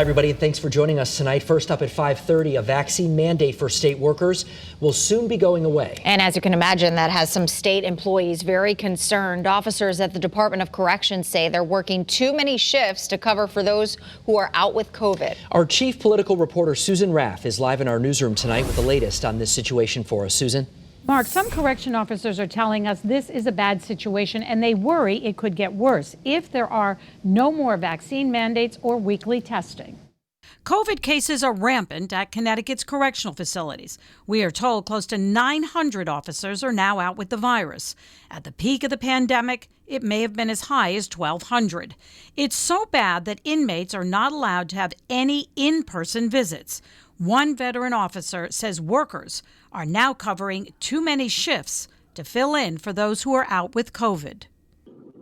Everybody, and thanks for joining us tonight. First up at 5:30, a vaccine mandate for state workers will soon be going away. And as you can imagine, that has some state employees very concerned. Officers at the Department of Corrections say they're working too many shifts to cover for those who are out with COVID. Our chief political reporter, Susan Raff, is live in our newsroom tonight with the latest on this situation for us. Susan? Mark, some correction officers are telling us this is a bad situation and they worry it could get worse if there are no more vaccine mandates or weekly testing. COVID cases are rampant at Connecticut's correctional facilities. We are told close to 900 officers are now out with the virus. At the peak of the pandemic, it may have been as high as 1,200. It's so bad that inmates are not allowed to have any in-person visits. One veteran officer says workers are now covering too many shifts to fill in for those who are out with COVID.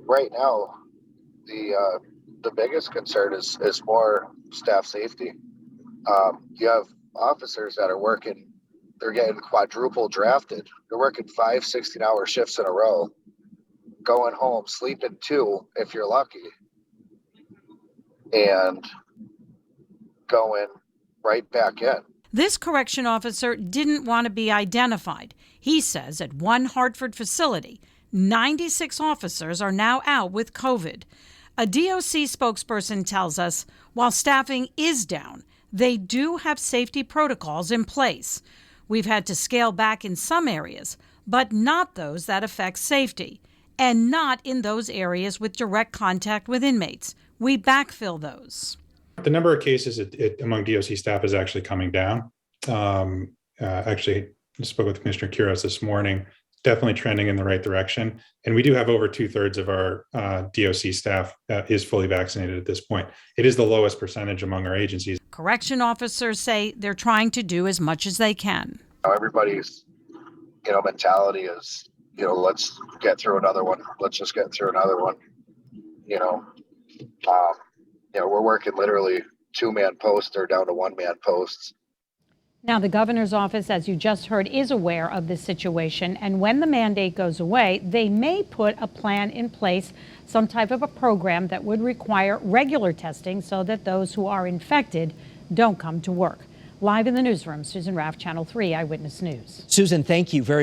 Right now, the biggest concern is more staff safety. You have officers that are working, they're getting quadruple drafted. They're working 5 16-hour shifts in a row, going home, sleeping 2 if you're lucky, and going right back in. This correction officer didn't want to be identified. He says at one Hartford facility, 96 officers are now out with COVID. A DOC spokesperson tells us while staffing is down, they do have safety protocols in place. We've had to scale back in some areas, but not those that affect safety, and not in those areas with direct contact with inmates. We backfill those. The number of cases among DOC staff is actually coming down. Actually, I spoke with Commissioner Quiros this morning. Definitely trending in the right direction. And we do have over 2/3 of our DOC staff is fully vaccinated at this point. It is the lowest percentage among our agencies. Correction officers say they're trying to do as much as they can. Everybody's, mentality is, let's get through another one. Let's just get through another one. We're working literally 2-man posts or down to 1-man posts. Now, the governor's office, as you just heard, is aware of this situation. And when the mandate goes away, they may put a plan in place, some type of a program that would require regular testing so that those who are infected don't come to work. Live in the newsroom, Susan Raff, Channel 3 Eyewitness News. Susan, thank you very much.